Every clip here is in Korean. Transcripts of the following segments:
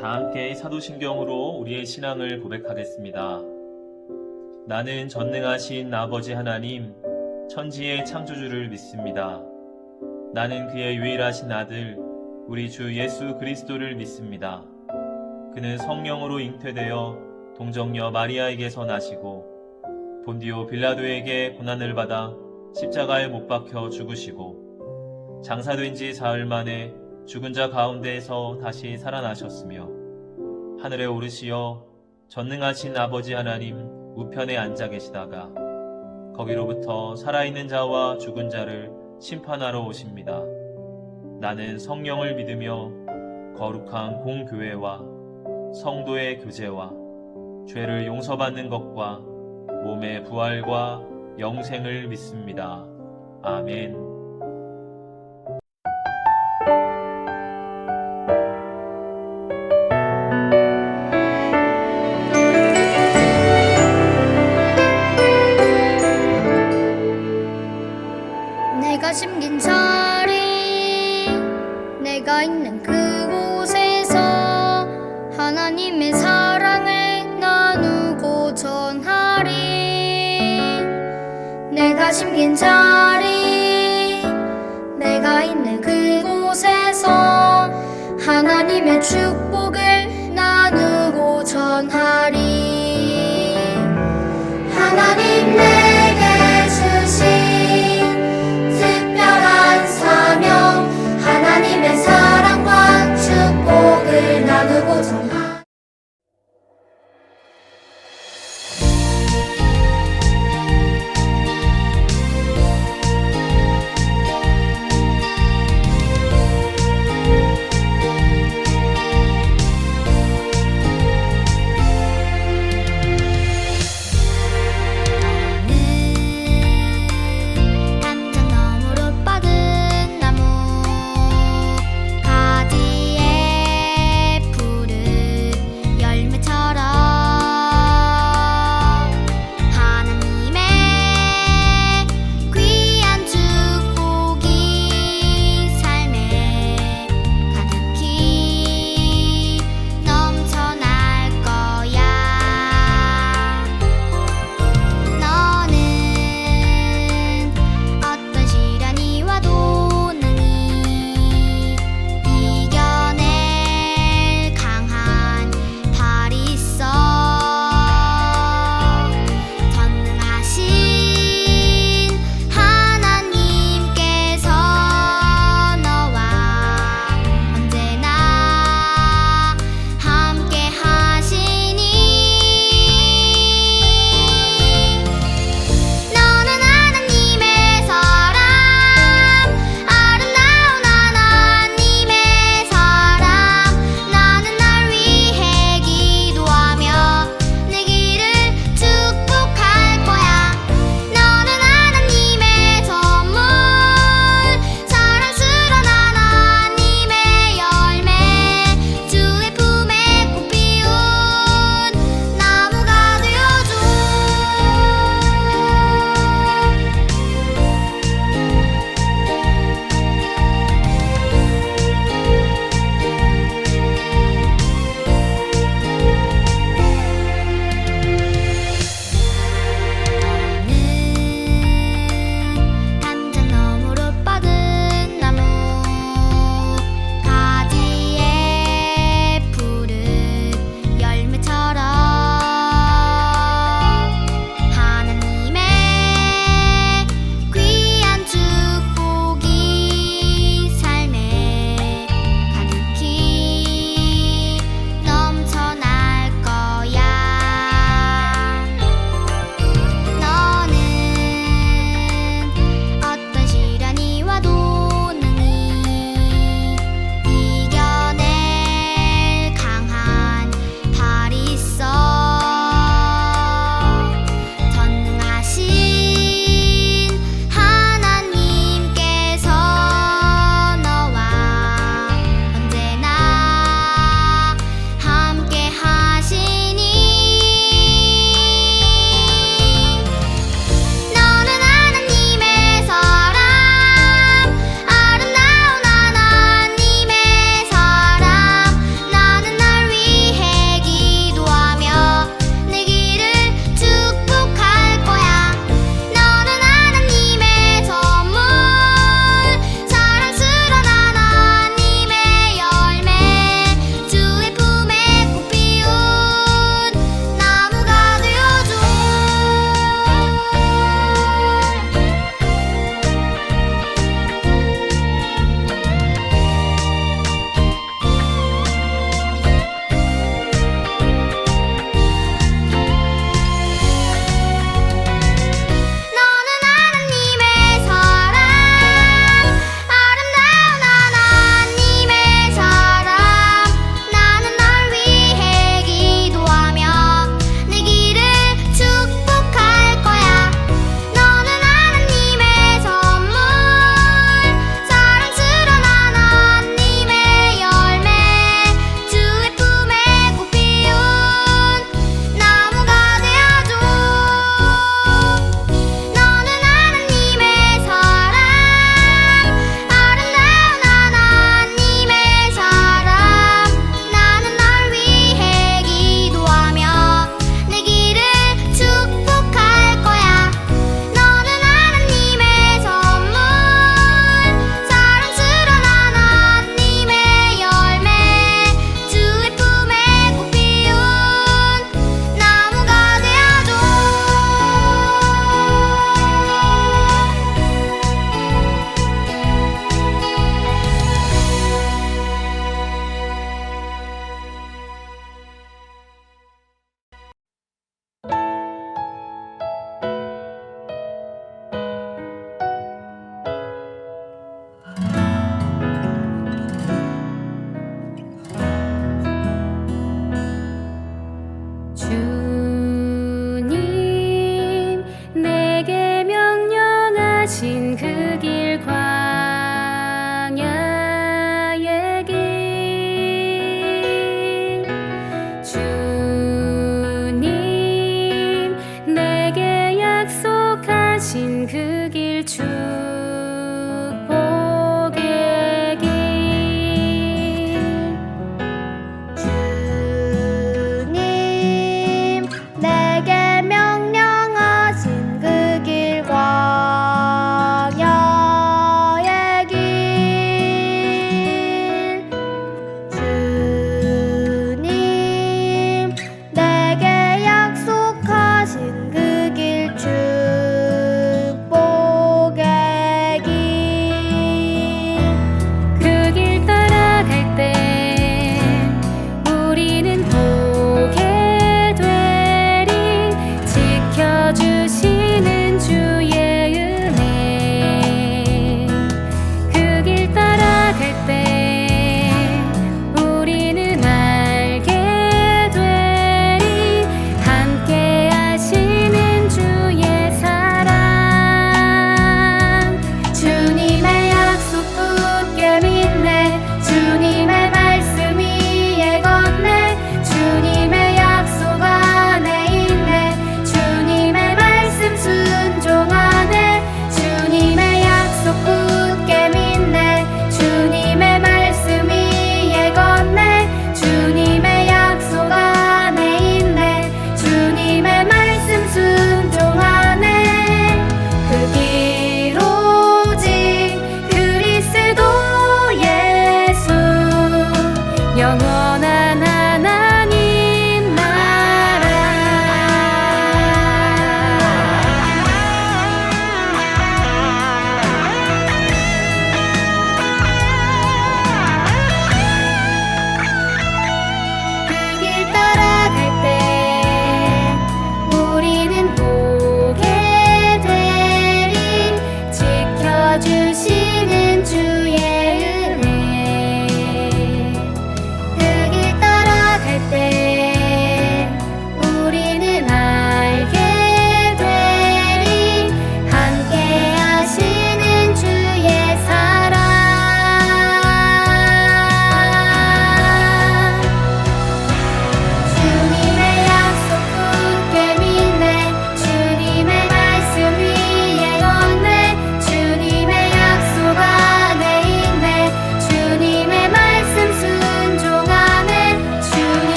다 함께 사도신경으로 우리의 신앙을 고백하겠습니다. 나는 전능하신 아버지 하나님, 천지의 창조주를 믿습니다. 나는 그의 유일하신 아들, 우리 주 예수 그리스도를 믿습니다. 그는 성령으로 잉태되어 동정녀 마리아에게서 나시고 본디오 빌라도에게 고난을 받아 십자가에 못 박혀 죽으시고 장사된 지 사흘 만에 죽은 자 가운데에서 다시 살아나셨으며 하늘에 오르시어 전능하신 아버지 하나님 우편에 앉아 계시다가 거기로부터 살아있는 자와 죽은 자를 심판하러 오십니다. 나는 성령을 믿으며 거룩한 공교회와 성도의 교제와 죄를 용서받는 것과 몸의 부활과 영생을 믿습니다. 아멘. 내가 심긴 자리, 내가 있는 그곳에서 하나님의 사랑을 나누고 전하리. 내가 심긴 자리, 내가 있는 그곳에서 하나님의 축복을 나누고 전하리. 하나님 내게 주신 특별한 사명, 하나님의 사랑과 축복을 나누고 전하리.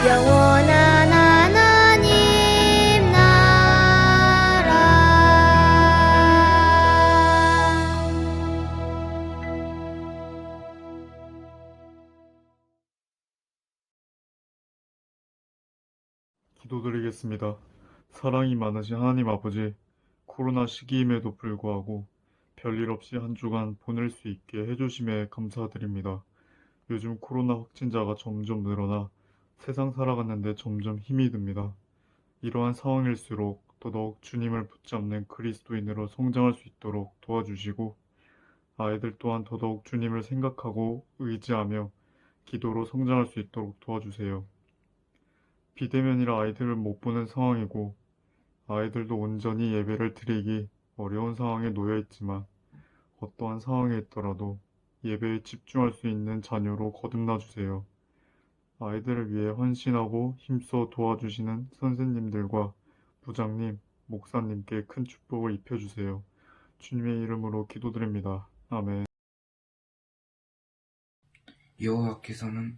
영원한 하나님 나라. 기도드리겠습니다. 사랑이 많으신 하나님 아버지, 코로나 시기임에도 불구하고 별일 없이 한 주간 보낼 수 있게 해주심에 감사드립니다. 요즘 코로나 확진자가 점점 늘어나 세상 살아가는데 점점 힘이 듭니다. 이러한 상황일수록 더더욱 주님을 붙잡는 그리스도인으로 성장할 수 있도록 도와주시고, 아이들 또한 더더욱 주님을 생각하고 의지하며 기도로 성장할 수 있도록 도와주세요. 비대면이라 아이들을 못 보는 상황이고, 아이들도 온전히 예배를 드리기 어려운 상황에 놓여 있지만, 어떠한 상황에 있더라도 예배에 집중할 수 있는 자녀로 거듭나 주세요. 아이들을 위해 헌신하고 힘써 도와주시는 선생님들과 부장님, 목사님께 큰 축복을 입혀주세요. 주님의 이름으로 기도드립니다. 아멘. 여호와께서는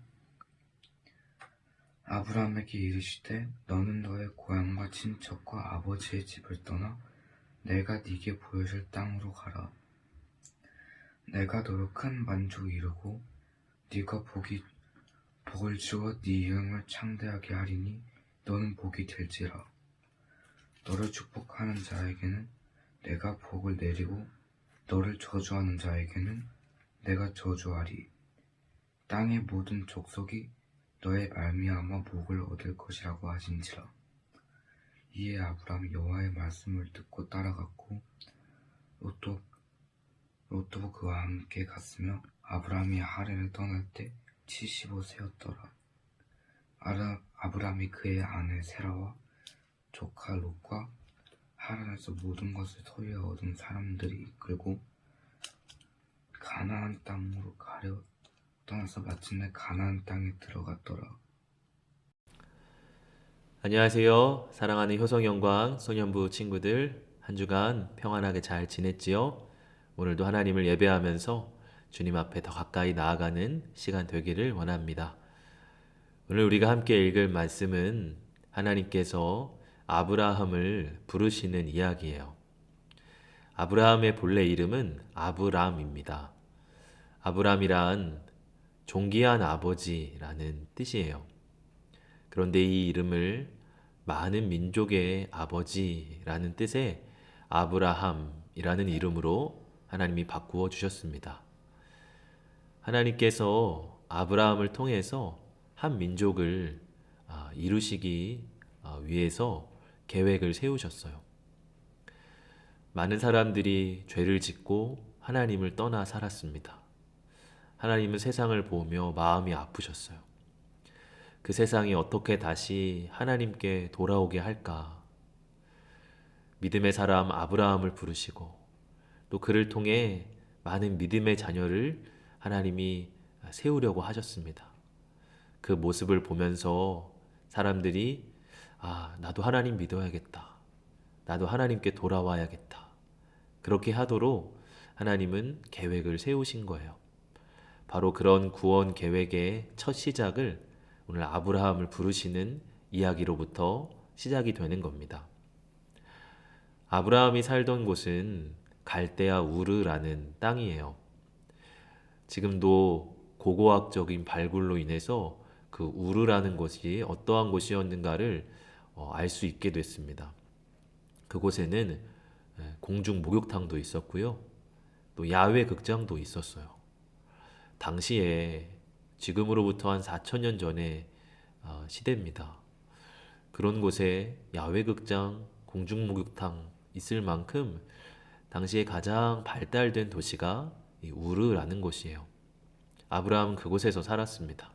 아브라함에게 이르시되 너는 너의 고향과 친척과 아버지의 집을 떠나 내가 네게 보여줄 땅으로 가라. 내가 너로 큰 만족을 이루고 네가 복을 주어 네 이름을 창대하게 하리니 너는 복이 될지라. 너를 축복하는 자에게는 내가 복을 내리고 너를 저주하는 자에게는 내가 저주하리. 땅의 모든 족속이 너의 말미암아 복을 얻을 것이라고 하신지라. 이에 아브라함이 여호와의 말씀을 듣고 따라갔고 롯도 그와 함께 갔으며 아브라함이 하란을 떠날 때 75세였더라. 아브라함이 그의 아내 세라와 조카 롯과 하란에서 모든 것을 소유해 얻은 사람들이 이끌고 가나안 땅으로 가려 떠나서 마침내 가나안 땅에 들어갔더라. 안녕하세요. 사랑하는 효성영광 소년부 친구들, 한 주간 평안하게 잘 지냈지요? 오늘도 하나님을 예배하면서 주님 앞에 더 가까이 나아가는 시간 되기를 원합니다. 오늘 우리가 함께 읽을 말씀은 하나님께서 아브라함을 부르시는 이야기예요. 아브라함의 본래 이름은 아브람입니다. 아브람이란 존귀한 아버지라는 뜻이에요. 그런데 이 이름을 많은 민족의 아버지라는 뜻의 아브라함이라는 이름으로 하나님이 바꾸어 주셨습니다. 하나님께서 아브라함을 통해서 한 민족을 이루시기 위해서 계획을 세우셨어요. 많은 사람들이 죄를 짓고 하나님을 떠나 살았습니다. 하나님은 세상을 보며 마음이 아프셨어요. 그 세상이 어떻게 다시 하나님께 돌아오게 할까? 믿음의 사람 아브라함을 부르시고 또 그를 통해 많은 믿음의 자녀를 하나님이 세우려고 하셨습니다. 그 모습을 보면서 사람들이 나도 하나님 믿어야겠다. 나도 하나님께 돌아와야겠다. 그렇게 하도록 하나님은 계획을 세우신 거예요. 바로 그런 구원 계획의 첫 시작을 오늘 아브라함을 부르시는 이야기로부터 시작이 되는 겁니다. 아브라함이 살던 곳은 갈대아 우르라는 땅이에요. 지금도 고고학적인 발굴로 인해서 그 우르라는 곳이 어떠한 곳이었는가를 알 수 있게 됐습니다. 그곳에는 공중 목욕탕도 있었고요. 또 야외 극장도 있었어요. 당시에 지금으로부터 한 4,000년 전의 시대입니다. 그런 곳에 야외 극장, 공중 목욕탕 있을 만큼 당시에 가장 발달된 도시가 이 우르라는 곳이에요. 아브라함은 그곳에서 살았습니다.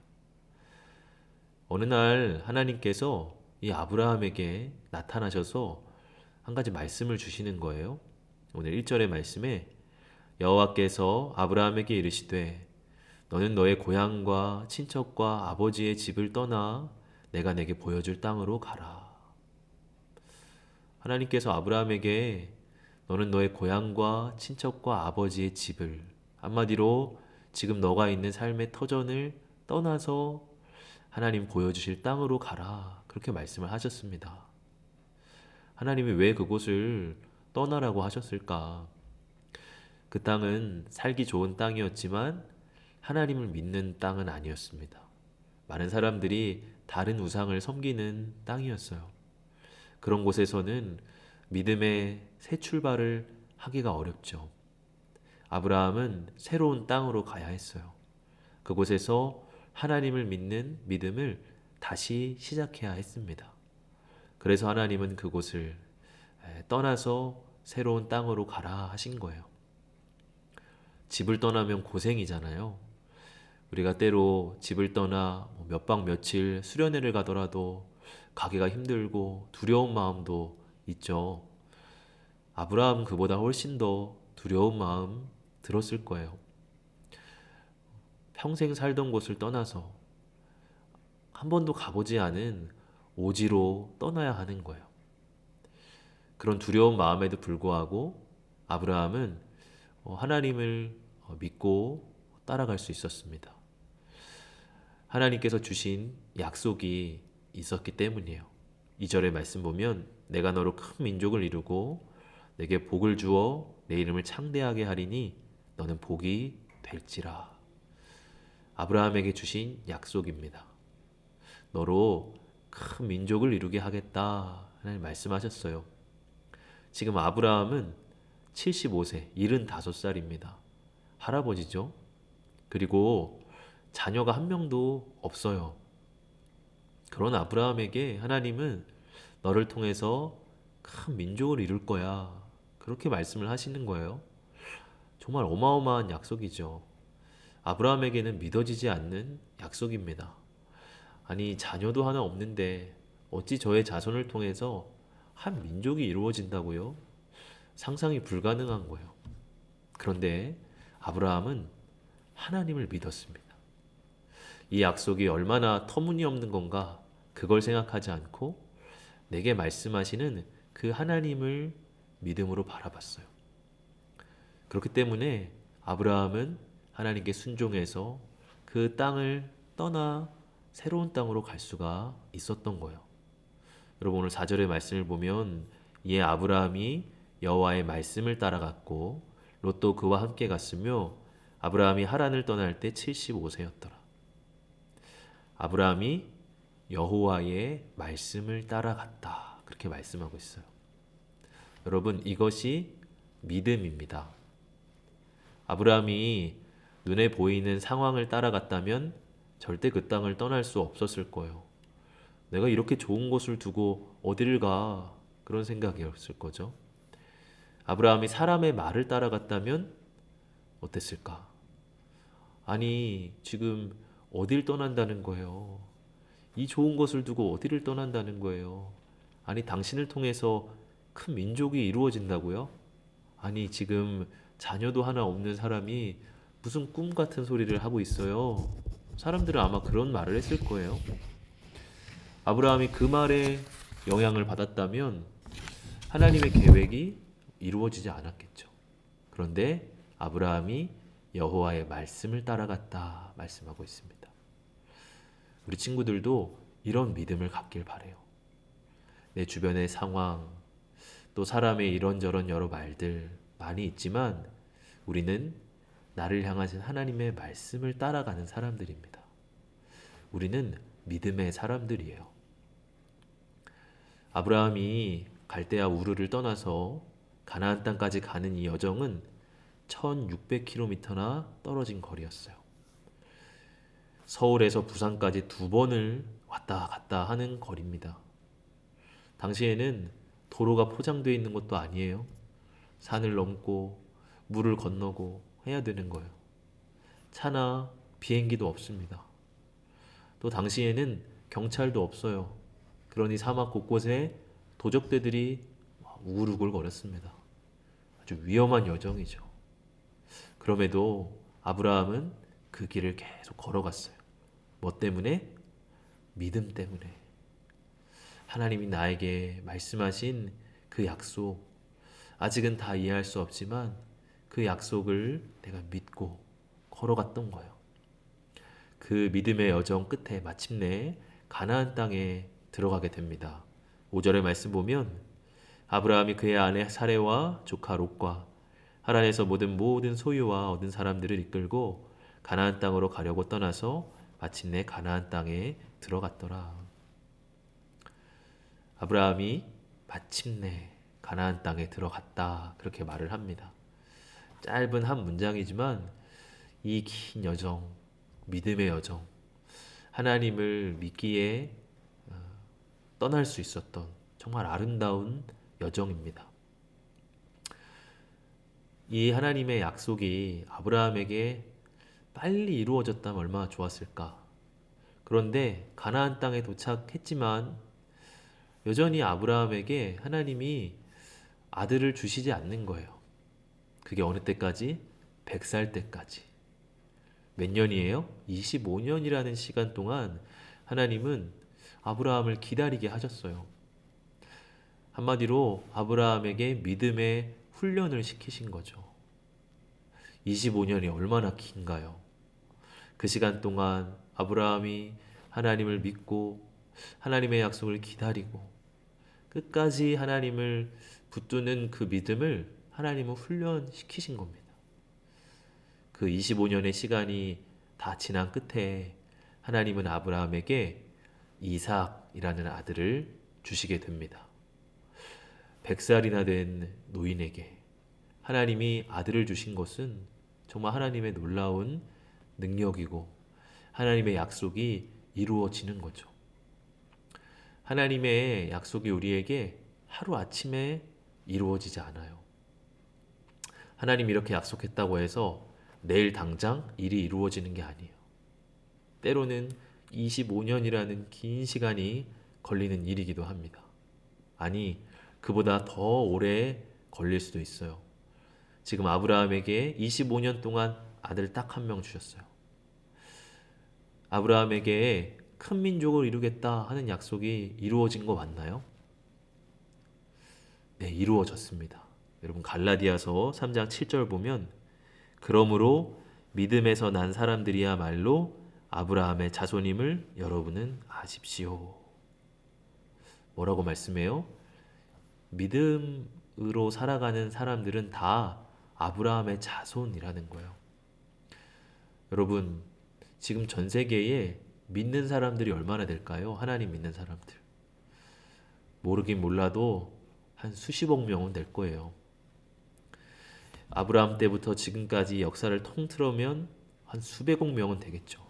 어느 날 하나님께서 이 아브라함에게 나타나셔서 한 가지 말씀을 주시는 거예요. 오늘 1절의 말씀에 여호와께서 아브라함에게 이르시되 너는 너의 고향과 친척과 아버지의 집을 떠나 내가 내게 보여줄 땅으로 가라. 하나님께서 아브라함에게 너는 너의 고향과 친척과 아버지의 집을, 한마디로 지금 너가 있는 삶의 터전을 떠나서 하나님 보여주실 땅으로 가라. 그렇게 말씀을 하셨습니다. 하나님이 왜 그곳을 떠나라고 하셨을까? 그 땅은 살기 좋은 땅이었지만 하나님을 믿는 땅은 아니었습니다. 많은 사람들이 다른 우상을 섬기는 땅이었어요. 그런 곳에서는 믿음의 새 출발을 하기가 어렵죠. 아브라함은 새로운 땅으로 가야 했어요. 그곳에서 하나님을 믿는 믿음을 다시 시작해야 했습니다. 그래서 하나님은 그곳을 떠나서 새로운 땅으로 가라 하신 거예요. 집을 떠나면 고생이잖아요. 우리가 때로 집을 떠나 몇 박 며칠 수련회를 가더라도 가기가 힘들고 두려운 마음도 있죠. 아브라함 그보다 훨씬 더 두려운 마음 들었을 거예요. 평생 살던 곳을 떠나서 한 번도 가보지 않은 오지로 떠나야 하는 거예요. 그런 두려운 마음에도 불구하고 아브라함은 하나님을 믿고 따라갈 수 있었습니다. 하나님께서 주신 약속이 있었기 때문이에요. 2절의 말씀 보면 내가 너로 큰 민족을 이루고 내게 복을 주어 내 이름을 창대하게 하리니 너는 복이 될지라. 아브라함에게 주신 약속입니다. 너로 큰 민족을 이루게 하겠다 하나님 말씀하셨어요. 지금 아브라함은 75세, 75살입니다. 할아버지죠. 그리고 자녀가 한 명도 없어요. 그런 아브라함에게 하나님은 너를 통해서 큰 민족을 이룰 거야. 그렇게 말씀을 하시는 거예요. 정말 어마어마한 약속이죠. 아브라함에게는 믿어지지 않는 약속입니다. 아니, 자녀도 하나 없는데 어찌 저의 자손을 통해서 한 민족이 이루어진다고요? 상상이 불가능한 거예요. 그런데 아브라함은 하나님을 믿었습니다. 이 약속이 얼마나 터무니없는 건가 그걸 생각하지 않고 내게 말씀하시는 그 하나님을 믿음으로 바라봤어요. 그렇기 때문에 아브라함은 하나님께 순종해서 그 땅을 떠나 새로운 땅으로 갈 수가 있었던 거예요. 여러분 오늘 4절의 말씀을 보면 이에 아브라함이 여호와의 말씀을 따라갔고 롯도 그와 함께 갔으며 아브라함이 하란을 떠날 때 75세였더라. 아브라함이 여호와의 말씀을 따라갔다. 그렇게 말씀하고 있어요. 여러분 이것이 믿음입니다. 아브라함이 눈에 보이는 상황을 따라갔다면 절대 그 땅을 떠날 수 없었을 거예요. 내가 이렇게 좋은 곳을 두고 어디를 가? 그런 생각이었을 거죠. 아브라함이 사람의 말을 따라갔다면 어땠을까? 아니, 지금 어딜 떠난다는 거예요? 이 좋은 것을 두고 어디를 떠난다는 거예요? 아니, 당신을 통해서 큰 민족이 이루어진다고요? 아니, 지금 자녀도 하나 없는 사람이 무슨 꿈 같은 소리를 하고 있어요? 사람들은 아마 그런 말을 했을 거예요. 아브라함이 그 말에 영향을 받았다면 하나님의 계획이 이루어지지 않았겠죠. 그런데 아브라함이 여호와의 말씀을 따라갔다 말씀하고 있습니다. 우리 친구들도 이런 믿음을 갖길 바래요. 내 주변의 상황, 또 사람의 이런저런 여러 말들 많이 있지만 우리는 나를 향하신 하나님의 말씀을 따라가는 사람들입니다. 우리는 믿음의 사람들이에요. 아브라함이 갈대아 우르를 떠나서 가나안 땅까지 가는 이 여정은 1600km나 떨어진 거리였어요. 서울에서 부산까지 2번을 왔다 갔다 하는 거리입니다. 당시에는 도로가 포장되어 있는 것도 아니에요. 산을 넘고 물을 건너고 해야 되는 거예요. 차나 비행기도 없습니다. 또 당시에는 경찰도 없어요. 그러니 사막 곳곳에 도적대들이 우글우글 거렸습니다. 아주 위험한 여정이죠. 그럼에도 아브라함은 그 길을 계속 걸어갔어요. 뭐 때문에? 믿음 때문에. 하나님이 나에게 말씀하신 그 약속, 아직은 다 이해할 수 없지만 그 약속을 내가 믿고 걸어갔던 거예요. 그 믿음의 여정 끝에 마침내 가나안 땅에 들어가게 됩니다. 5절의 말씀 보면 아브라함이 그의 아내 사레와 조카 롯과 하란에서 모든 소유와 얻은 사람들을 이끌고 가나안 땅으로 가려고 떠나서 마침내 가나안 땅에 들어갔더라. 아브라함이 마침내 가나안 땅에 들어갔다, 그렇게 말을 합니다. 짧은 한 문장이지만 이 긴 여정, 믿음의 여정, 하나님을 믿기에 떠날 수 있었던 정말 아름다운 여정입니다. 이 하나님의 약속이 아브라함에게 빨리 이루어졌다면 얼마나 좋았을까. 그런데 가나안 땅에 도착했지만 여전히 아브라함에게 하나님이 아들을 주시지 않는 거예요. 그게 어느 때까지? 100살 때까지. 몇 년이에요? 25년이라는 시간 동안 하나님은 아브라함을 기다리게 하셨어요. 한마디로 아브라함에게 믿음의 훈련을 시키신 거죠. 25년이 얼마나 긴가요? 그 시간 동안 아브라함이 하나님을 믿고 하나님의 약속을 기다리고 끝까지 하나님을 붙드는 그 믿음을 하나님은 훈련시키신 겁니다. 그 25년의 시간이 다 지난 끝에 하나님은 아브라함에게 이삭이라는 아들을 주시게 됩니다. 100살이나 된 노인에게 하나님이 아들을 주신 것은 정말 하나님의 놀라운 능력이고 하나님의 약속이 이루어지는 거죠. 하나님의 약속이 우리에게 하루아침에 이루어지지 않아요. 하나님이 이렇게 약속했다고 해서 내일 당장 일이 이루어지는 게 아니에요. 때로는 25년이라는 긴 시간이 걸리는 일이기도 합니다. 아니, 그보다 더 오래 걸릴 수도 있어요. 지금 아브라함에게 25년 동안 아들 딱 한 명 주셨어요. 아브라함에게 큰 민족을 이루겠다 하는 약속이 이루어진 거 맞나요? 네, 이루어졌습니다. 여러분 갈라디아서 3장 7절 보면 그러므로 믿음에서 난 사람들이야말로 아브라함의 자손임을 여러분은 아십시오. 뭐라고 말씀해요? 믿음으로 살아가는 사람들은 다 아브라함의 자손이라는 거예요. 여러분, 지금 전 세계에 믿는 사람들이 얼마나 될까요? 하나님 믿는 사람들. 모르긴 몰라도 한 수십억 명은 될 거예요. 아브라함 때부터 지금까지 역사를 통틀으면 한 수백억 명은 되겠죠.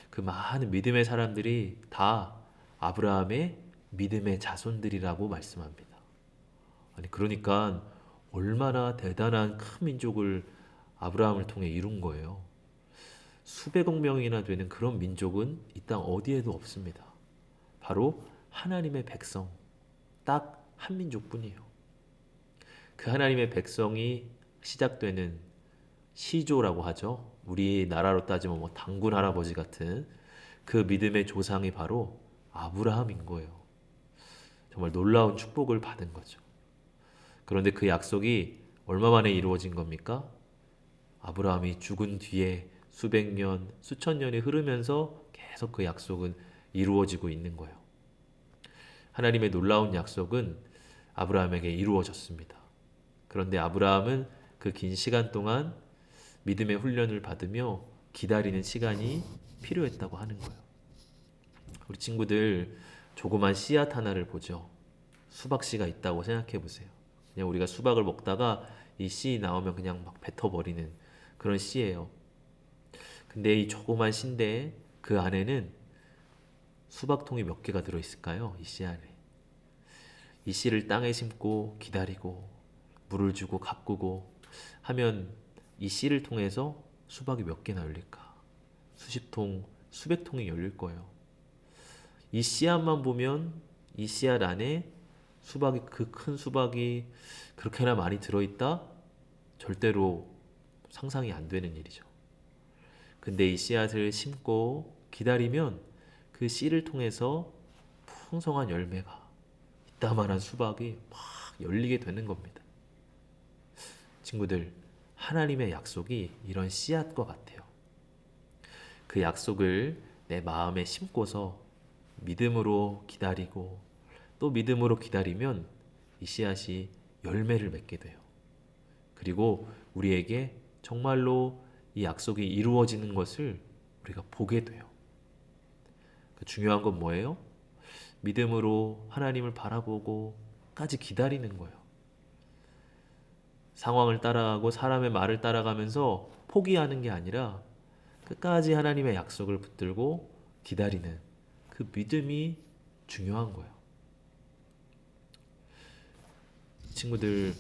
그 많은 믿음의 사람들이 다 아브라함의 믿음의 자손들이라고 말씀합니다. 아니, 그러니까 얼마나 대단한 큰 민족을 아브라함을 통해 이룬 거예요. 수백억 명이나 되는 그런 민족은 이 땅 어디에도 없습니다. 바로 하나님의 백성, 딱 한 민족뿐이에요. 그 하나님의 백성이 시작되는 시조라고 하죠. 우리나라로 따지면 뭐 단군 할아버지 같은 그 믿음의 조상이 바로 아브라함인 거예요. 정말 놀라운 축복을 받은 거죠. 그런데 그 약속이 얼마 만에 이루어진 겁니까? 아브라함이 죽은 뒤에 수백 년, 수천 년이 흐르면서 계속 그 약속은 이루어지고 있는 거예요. 하나님의 놀라운 약속은 아브라함에게 이루어졌습니다. 그런데 아브라함은 그 긴 시간 동안 믿음의 훈련을 받으며 기다리는 시간이 필요했다고 하는 거예요. 우리 친구들 조그만 씨앗 하나를 보죠. 수박씨가 있다고 생각해 보세요. 그냥 우리가 수박을 먹다가 이 씨 나오면 그냥 막 뱉어버리는 그런 씨예요. 근데 이 조그만 씨인데 그 안에는 수박통이 몇 개가 들어있을까요? 이 씨 안에. 이 씨를 땅에 심고 기다리고 물을 주고 가꾸고 하면 이 씨를 통해서 수박이 몇 개나 열릴까? 수십 통, 수백 통이 열릴 거예요. 이 씨앗만 보면 이 씨앗 안에 수박이, 그 큰 수박이 그렇게나 많이 들어있다? 절대로 상상이 안 되는 일이죠. 근데 이 씨앗을 심고 기다리면 그 씨를 통해서 풍성한 열매가, 이따만한 수박이 막 열리게 되는 겁니다. 친구들, 하나님의 약속이 이런 씨앗과 같아요. 그 약속을 내 마음에 심고서 믿음으로 기다리고 또 믿음으로 기다리면 이 씨앗이 열매를 맺게 돼요. 그리고 우리에게 정말로 이 약속이 이루어지는 것을 우리가 보게 돼요. 중요한 건 뭐예요? 믿음으로 하나님을 바라보고까지 기다리는 거예요. 상황을 따라가고 사람의 말을 따라가면서 포기하는 게 아니라 끝까지 하나님의 약속을 붙들고 기다리는 그 믿음이 중요한 거예요. 친구들,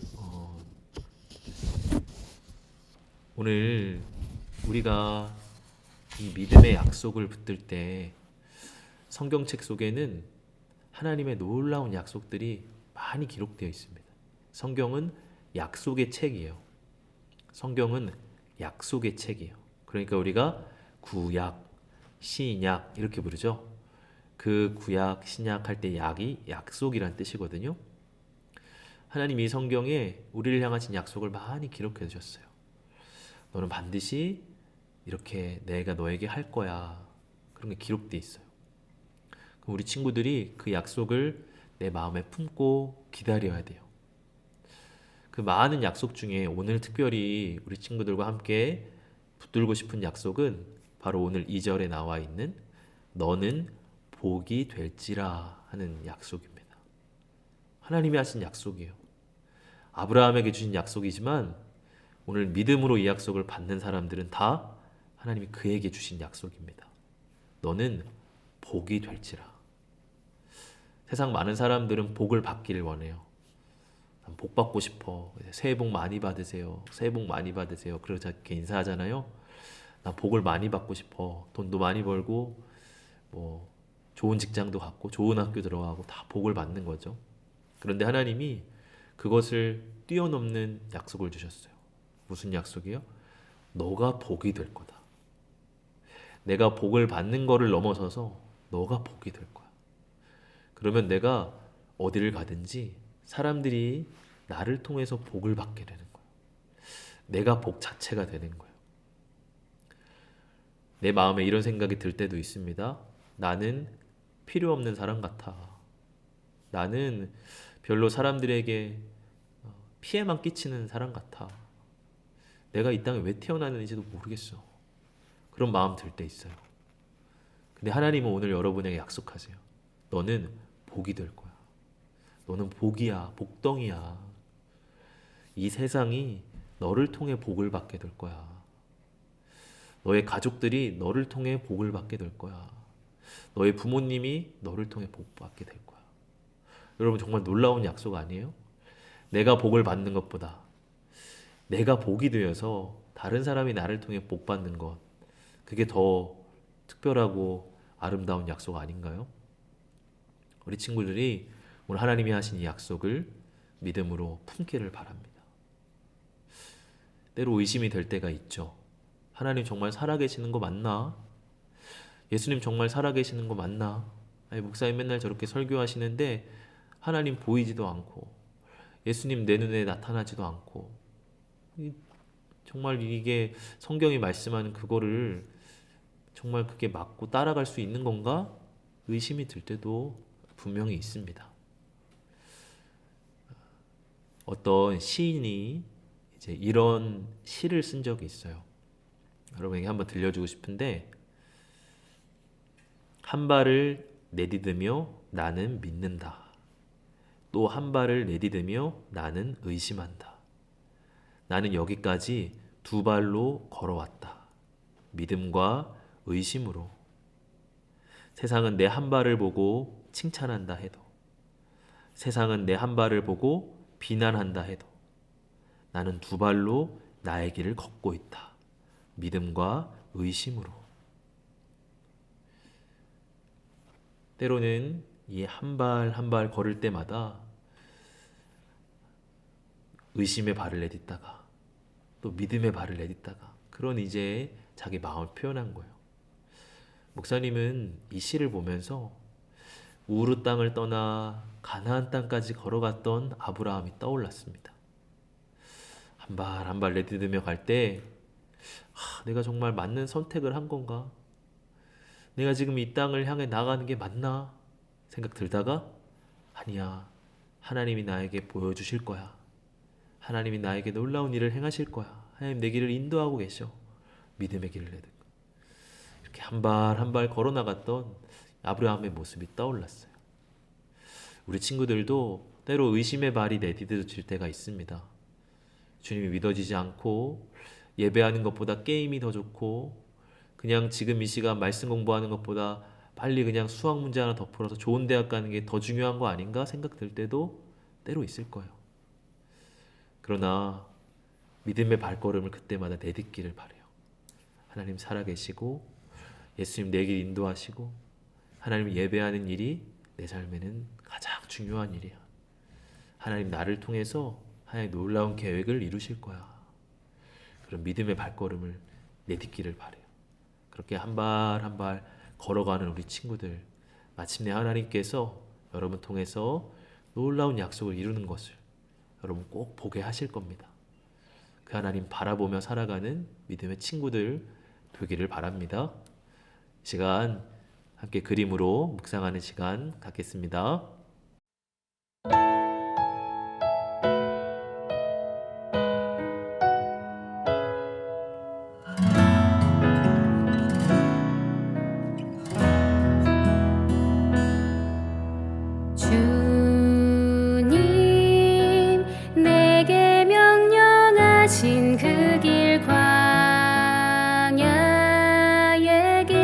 오늘 우리가 이 믿음의 약속을 붙들 때 성경책 속에는 하나님의 놀라운 약속들이 많이 기록되어 있습니다. 성경은 약속의 책이에요. 성경은 약속의 책이에요. 그러니까 우리가 구약, 신약 이렇게 부르죠. 그 구약, 신약 할 때 약이 약속이란 뜻이거든요. 하나님이 성경에 우리를 향하신 약속을 많이 기록해 주셨어요. 너는 반드시 이렇게 내가 너에게 할 거야. 그런 게 기록되어 있어요. 그럼 우리 친구들이 그 약속을 내 마음에 품고 기다려야 돼요. 그 많은 약속 중에 오늘 특별히 우리 친구들과 함께 붙들고 싶은 약속은 바로 오늘 2절에 나와 있는 너는 복이 될지라 하는 약속입니다. 하나님이 하신 약속이에요. 아브라함에게 주신 약속이지만 오늘 믿음으로 이 약속을 받는 사람들은 다 하나님이 그에게 주신 약속입니다. 너는 복이 될지라. 세상 많은 사람들은 복을 받기를 원해요. 난 복 받고 싶어. 새해 복 많이 받으세요. 새해 복 많이 받으세요. 그러자 이렇게 인사하잖아요. 난 복을 많이 받고 싶어. 돈도 많이 벌고 뭐 좋은 직장도 갖고 좋은 학교 들어가고 다 복을 받는 거죠. 그런데 하나님이 그것을 뛰어넘는 약속을 주셨어요. 무슨 약속이요? 너가 복이 될 거다. 내가 복을 받는 거를 넘어서서 너가 복이 될 거야. 그러면 내가 어디를 가든지 사람들이 나를 통해서 복을 받게 되는 거예요. 내가 복 자체가 되는 거예요. 내 마음에 이런 생각이 들 때도 있습니다. 나는 필요 없는 사람 같아. 나는 별로 사람들에게 피해만 끼치는 사람 같아. 내가 이 땅에 왜 태어났는지도 모르겠어. 그런 마음 들 때 있어요. 근데 하나님은 오늘 여러분에게 약속하세요. 너는 복이 될 거야. 너는 복이야. 복덩이야. 이 세상이 너를 통해 복을 받게 될 거야. 너의 가족들이 너를 통해 복을 받게 될 거야. 너의 부모님이 너를 통해 복 받게 될 거야. 여러분 정말 놀라운 약속 아니에요? 내가 복을 받는 것보다 내가 복이 되어서 다른 사람이 나를 통해 복 받는 것, 그게 더 특별하고 아름다운 약속 아닌가요? 우리 친구들이 오늘 하나님이 하신 이 약속을 믿음으로 품기를 바랍니다. 때로 의심이 될 때가 있죠. 하나님 정말 살아계시는 거 맞나? 예수님 정말 살아계시는 거 맞나? 아니, 목사님 맨날 저렇게 설교하시는데 하나님 보이지도 않고 예수님 내 눈에 나타나지도 않고 정말 이게 성경이 말씀하는 그거를 정말 그게 맞고 따라갈 수 있는 건가? 의심이 들 때도 분명히 있습니다. 어떤 시인이 이제 이런 시를 쓴 적이 있어요. 여러분에게 한번 들려주고 싶은데, 한 발을 내디디며 나는 믿는다. 또 한 발을 내디디며 나는 의심한다. 나는 여기까지 두 발로 걸어왔다. 믿음과 의심으로. 세상은 내 한 발을 보고 칭찬한다 해도, 세상은 내 한 발을 보고 비난한다 해도 나는 두 발로 나의 길을 걷고 있다. 믿음과 의심으로. 때로는 이 한 발 한 발 걸을 때마다 의심의 발을 내딛다가 또 믿음의 발을 내딛다가 그런 이제 자기 마음을 표현한 거예요. 목사님은 이 시를 보면서 우르 땅을 떠나 가나안 땅까지 걸어갔던 아브라함이 떠올랐습니다. 한 발 한 발 내딛으며 갈 때 내가 정말 맞는 선택을 한 건가? 내가 지금 이 땅을 향해 나가는 게 맞나 생각 들다가 아니야. 하나님이 나에게 보여주실 거야. 하나님이 나에게 놀라운 일을 행하실 거야. 하나님 내 길을 인도하고 계셔. 믿음의 길을 내는 거. 이렇게 한 발 한 발 걸어 나갔던 아브라함의 모습이 떠올랐어요. 우리 친구들도 때로 의심의 발이 내디뎌질 때가 있습니다. 주님이 믿어지지 않고 예배하는 것보다 게임이 더 좋고 그냥 지금 이 시간 말씀 공부하는 것보다 빨리 그냥 수학 문제 하나 더 풀어서 좋은 대학 가는 게 더 중요한 거 아닌가 생각될 때도 때로 있을 거예요. 그러나 믿음의 발걸음을 그때마다 내딛기를 바라요. 하나님 살아계시고 예수님 내 길 인도하시고 하나님 예배하는 일이 내 삶에는 가장 중요한 일이야. 하나님 나를 통해서 하나님 놀라운 계획을 이루실 거야. 그런 믿음의 발걸음을 내딛기를 바라요. 그렇게 한 발 한 발 걸어가는 우리 친구들, 마침내 하나님께서 여러분 통해서 놀라운 약속을 이루는 것을 여러분 꼭 보게 하실 겁니다. 그 하나님 바라보며 살아가는 믿음의 친구들 되기를 바랍니다. 시간 함께 그림으로 묵상하는 시간 갖겠습니다. 주님 내게 명령하신 그 길 광야의 길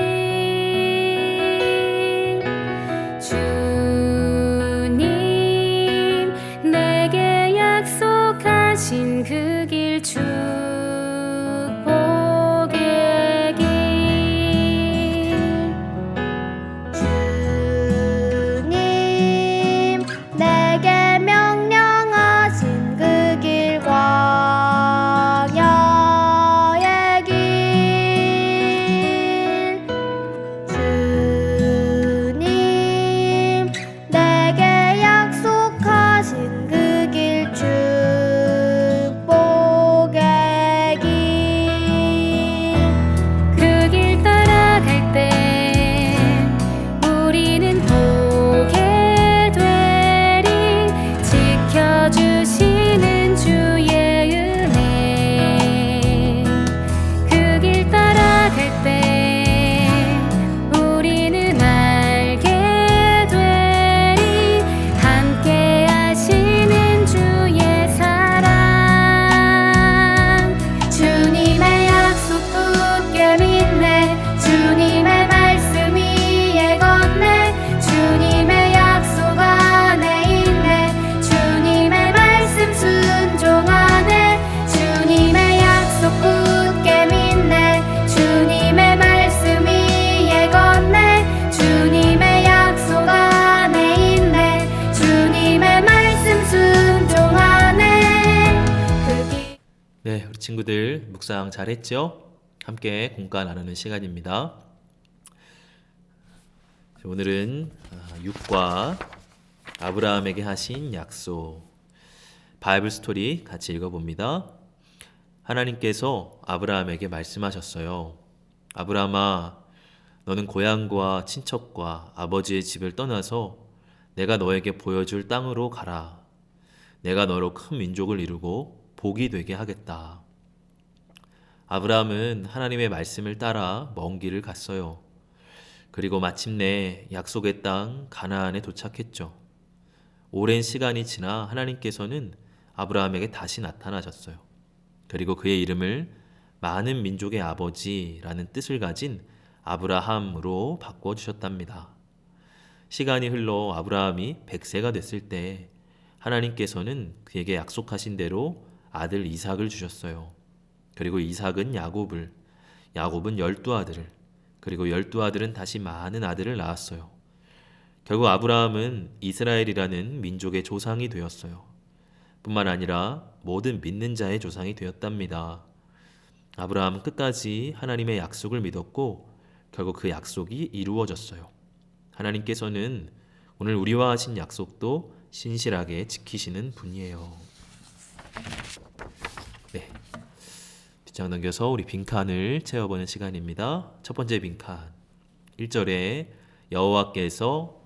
주님 내게 약속하신 그 길 축복의 길 주님 내게 명령하신 그 길 광야의 길 주님 내게 약속하신 그 길 축복의 길 그 길 따라갈 때 우리는 보게 되리 지켜주시는 주의 은혜 그 길 따라갈 때 우리는 알게 되리 함께 하시는 주의 사랑 주님의 약속 굳게 믿네 주님의 말씀 위에 걷네 주님의 약속 안에 있네 주님의 말씀 순종하네 주님의 약속 굳게 믿네 주님의 말씀 위에 걷네 주님의 약속 안에 있네 주님의 말씀 순종하네 네, 우리 친구들 묵상 잘했죠? 함께 공과 나누는 시간입니다. 오늘은 6과 아브라함에게 하신 약속 바이블 스토리 같이 읽어봅니다. 하나님께서 아브라함에게 말씀하셨어요. 아브라함아, 너는 고향과 친척과 아버지의 집을 떠나서 내가 너에게 보여줄 땅으로 가라. 내가 너로 큰 민족을 이루고 복이 되게 하겠다. 아브라함은 하나님의 말씀을 따라 먼 길을 갔어요. 그리고 마침내 약속의 땅 가나안에 도착했죠. 오랜 시간이 지나 하나님께서는 아브라함에게 다시 나타나셨어요. 그리고 그의 이름을 많은 민족의 아버지라는 뜻을 가진 아브라함으로 바꿔주셨답니다. 시간이 흘러 아브라함이 100세가 됐을 때 하나님께서는 그에게 약속하신 대로 아들 이삭을 주셨어요. 그리고 이삭은 야곱은 12아들을, 그리고 12아들은 다시 많은 아들을 낳았어요. 결국 아브라함은 이스라엘이라는 민족의 조상이 되었어요. 뿐만 아니라 모든 믿는 자의 조상이 되었답니다. 아브라함은 끝까지 하나님의 약속을 믿었고 결국 그 약속이 이루어졌어요. 하나님께서는 오늘 우리와 하신 약속도 신실하게 지키시는 분이에요. 네, 뒷장 넘겨서 우리 빈칸을 채워보는 시간입니다. 첫 번째 빈칸 1절에 여호와께서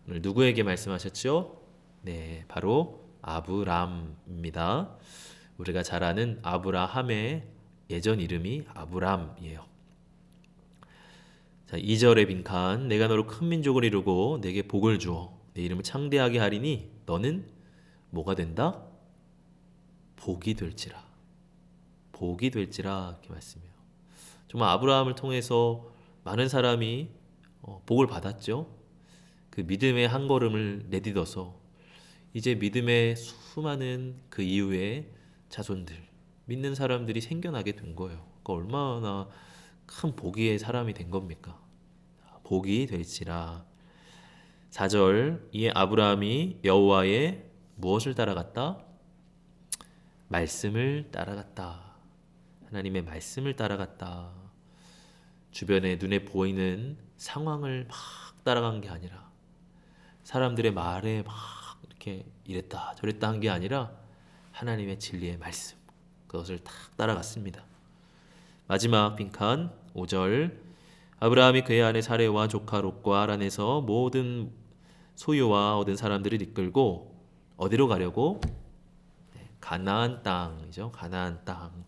오늘 누구에게 말씀하셨죠? 네, 바로 아브람입니다. 우리가 잘 아는 아브라함의 예전 이름이 아브람이에요. 자, 2절의 빈칸, 내가 너로 큰 민족을 이루고 내게 복을 주어 내 이름을 창대하게 하리니 너는 뭐가 된다? 복이 될지라. 복이 될지라 이렇게 말씀해요. 정말 아브라함을 통해서 많은 사람이 복을 받았죠. 그 믿음의 한 걸음을 내딛어서 이제 믿음의 수많은 그 이후에 자손들, 믿는 사람들이 생겨나게 된 거예요. 그러니까 얼마나 큰 복의 사람이 된 겁니까? 복이 될지라. 4절, 이에 아브라함이 여호와의 무엇을 따라갔다? 말씀을 따라갔다. 하나님의 말씀을 따라갔다. 주변에 눈에 보이는 상황을 막 따라간 게 아니라, 사람들의 말에 막 이렇게 이랬다 저랬다 한 게 아니라 하나님의 진리의 말씀, 그것을 딱 따라갔습니다. 마지막 빈칸 5절, 아브라함이 그의 아내 사레와 조카 롯과 하란에서 모든 소유와 얻은 사람들을 이끌고 어디로 가려고? 가나안 땅이죠. 가나안 땅.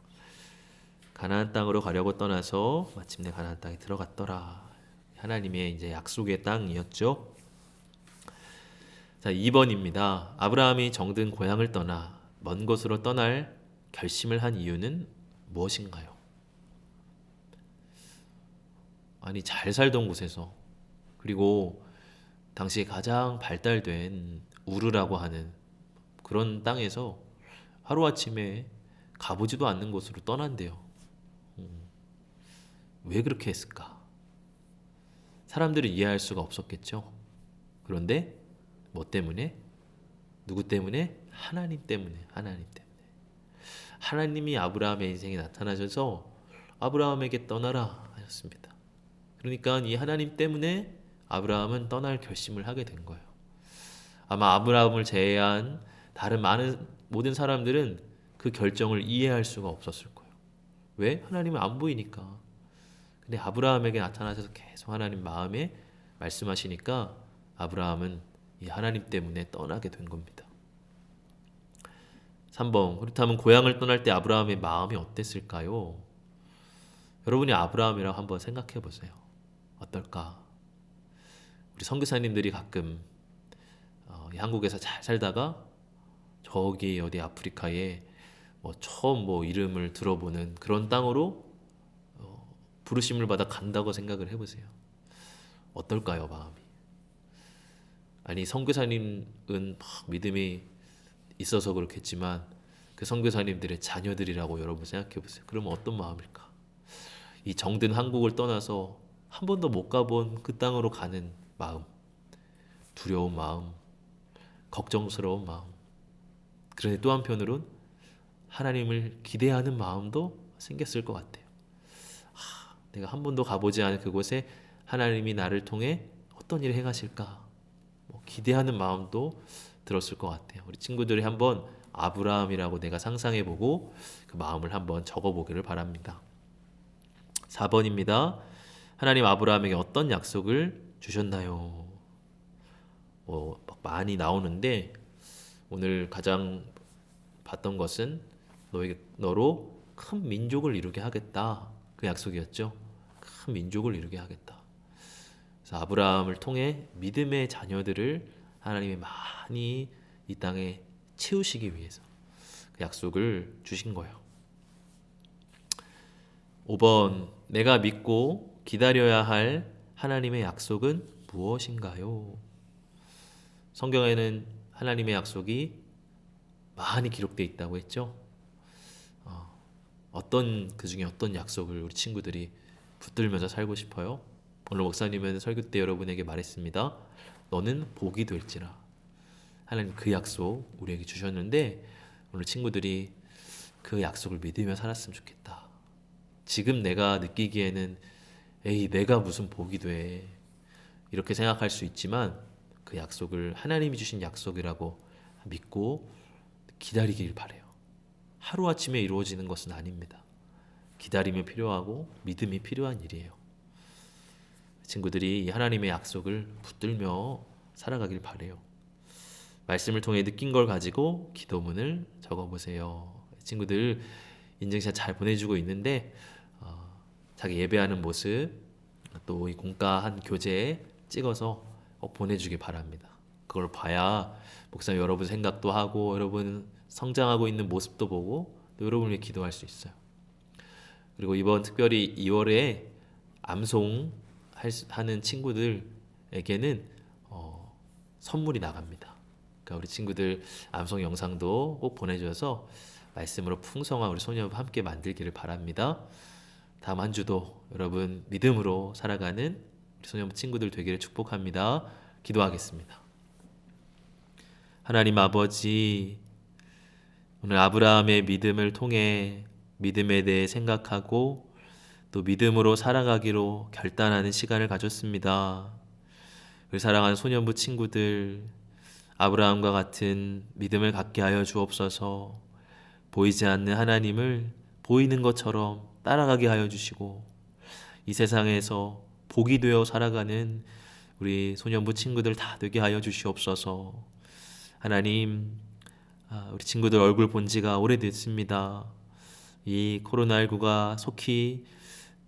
가나안 땅으로 가려고 떠나서 마침내 가나안 땅에 들어갔더라. 하나님의 이제 약속의 땅이었죠. 자, 2번입니다. 아브라함이 정든 고향을 떠나 먼 곳으로 떠날 결심을 한 이유는 무엇인가요? 아니, 잘 살던 곳에서, 그리고 당시에 가장 발달된 우르라고 하는 그런 땅에서 하루아침에 가보지도 않는 곳으로 떠난대요. 왜 그렇게 했을까? 사람들이 이해할 수가 없었겠죠. 그런데 뭐 때문에? 누구 때문에? 하나님 때문에. 하나님 때문에. 하나님이 아브라함의 인생에 나타나셔서 아브라함에게 떠나라 하셨습니다. 그러니까 이 하나님 때문에 아브라함은 떠날 결심을 하게 된 거예요. 아마 아브라함을 제외한 다른 모든 사람들은 그 결정을 이해할 수가 없었을 거예요. 왜? 하나님은 안 보이니까. 근데 아브라함에게 나타나셔서 계속 하나님 마음에 말씀하시니까 아브라함은 이 하나님 때문에 떠나게 된 겁니다. 3번, 그렇다면 고향을 떠날 때 아브라함의 마음이 어땠을까요? 여러분이 아브라함이라고 한번 생각해 보세요. 어떨까? 우리 선교사님들이 가끔 한국에서 잘 살다가 저기 어디 아프리카에 처음 이름을 들어보는 그런 땅으로 부르심을 받아 간다고 생각을 해보세요. 어떨까요, 마음이? 아니, 선교사님은 막 믿음이 있어서 그렇겠지만 그 선교사님들의 자녀들이라고 여러분 생각해 보세요. 그러면 어떤 마음일까? 이 정든 한국을 떠나서 한 번도 못 가본 그 땅으로 가는 마음, 두려운 마음, 걱정스러운 마음. 그런데 또 한편으론 하나님을 기대하는 마음도 생겼을 것 같아요. 내가 한 번도 가보지 않은 그곳에 하나님이 나를 통해 어떤 일을 행하실까? 기대하는 마음도 들었을 것 같아요. 우리 친구들이 한번 아브라함이라고 내가 상상해보고 그 마음을 한번 적어보기를 바랍니다. 4번입니다. 하나님 아브라함에게 어떤 약속을 주셨나요? 많이 나오는데 오늘 가장 봤던 것은 너로 큰 민족을 이루게 하겠다. 그 약속이었죠. 큰 민족을 이루게 하겠다. 그래서 아브라함을 통해 믿음의 자녀들을 하나님이 많이 이 땅에 채우시기 위해서 그 약속을 주신 거예요. 5번, 내가 믿고 기다려야 할 하나님의 약속은 무엇인가요? 성경에는 하나님의 약속이 많이 기록되어 있다고 했죠. 그 중에 어떤 약속을 우리 친구들이 붙들면서 살고 싶어요? 오늘 목사님은 설교 때 여러분에게 말했습니다. 너는 복이 될지라. 하나님 그 약속 우리에게 주셨는데 오늘 친구들이 그 약속을 믿으며 살았으면 좋겠다. 지금 내가 느끼기에는 내가 무슨 복이 돼 이렇게 생각할 수 있지만 그 약속을 하나님이 주신 약속이라고 믿고 기다리길 바래요. 하루아침에 이루어지는 것은 아닙니다. 기다림이 필요하고 믿음이 필요한 일이에요. 친구들이 이 하나님의 약속을 붙들며 살아가길 바래요. 말씀을 통해 느낀 걸 가지고 기도문을 적어보세요. 친구들 인증샷 잘 보내주고 있는데 자기 예배하는 모습 또 이 공과한 교재에 찍어서 꼭 보내주기 바랍니다. 그걸 봐야 목사님 여러분 생각도 하고 여러분 성장하고 있는 모습도 보고 또 여러분을 위해 기도할 수 있어요. 그리고 이번 특별히 2월에 암송 하는 친구들에게는 선물이 나갑니다. 그러니까 우리 친구들 암송 영상도 꼭 보내줘서 말씀으로 풍성한 우리 소녀부 함께 만들기를 바랍니다. 다음 한 주도 여러분 믿음으로 살아가는 우리 소녀부 친구들 되기를 축복합니다. 기도하겠습니다. 하나님 아버지, 오늘 아브라함의 믿음을 통해 믿음에 대해 생각하고 또 믿음으로 살아가기로 결단하는 시간을 가졌습니다. 우리 사랑하는 소년부 친구들, 아브라함과 같은 믿음을 갖게 하여 주옵소서. 보이지 않는 하나님을 보이는 것처럼 따라가게 하여 주시고 이 세상에서 복이 되어 살아가는 우리 소년부 친구들 다 되게 하여 주시옵소서. 하나님, 우리 친구들 얼굴 본 지가 오래됐습니다. 이 코로나19가 속히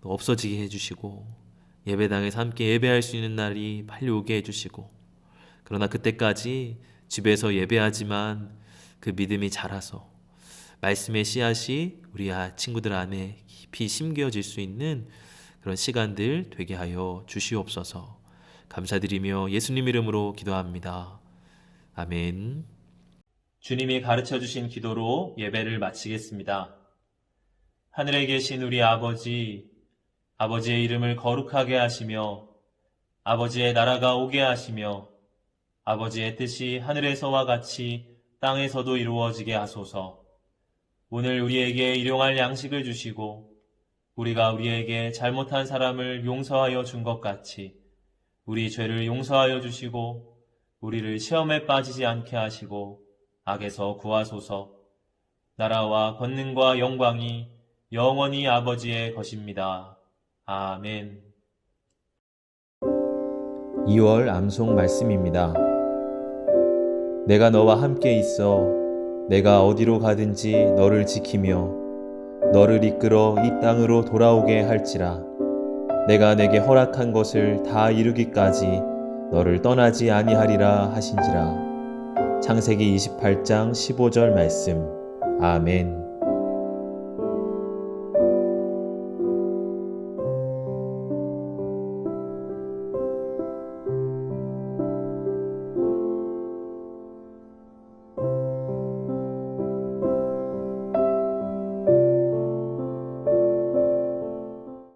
없어지게 해주시고 예배당에서 함께 예배할 수 있는 날이 빨리 오게 해주시고, 그러나 그때까지 집에서 예배하지만 그 믿음이 자라서 말씀의 씨앗이 우리 친구들 안에 깊이 심겨질 수 있는 그런 시간들 되게 하여 주시옵소서. 감사드리며 예수님 이름으로 기도합니다. 아멘. 주님이 가르쳐 주신 기도로 예배를 마치겠습니다. 하늘에 계신 우리 아버지, 아버지의 이름을 거룩하게 하시며 아버지의 나라가 오게 하시며 아버지의 뜻이 하늘에서와 같이 땅에서도 이루어지게 하소서. 오늘 우리에게 일용할 양식을 주시고 우리가 우리에게 잘못한 사람을 용서하여 준 것 같이 우리 죄를 용서하여 주시고 우리를 시험에 빠지지 않게 하시고 악에서 구하소서. 나라와 권능과 영광이 영원히 아버지의 것입니다. 아멘. 2월 암송 말씀입니다. 내가 너와 함께 있어 내가 어디로 가든지 너를 지키며 너를 이끌어 이 땅으로 돌아오게 할지라. 내가 내게 허락한 것을 다 이루기까지 너를 떠나지 아니하리라 하신지라. 창세기 28장 15절 말씀. 아멘.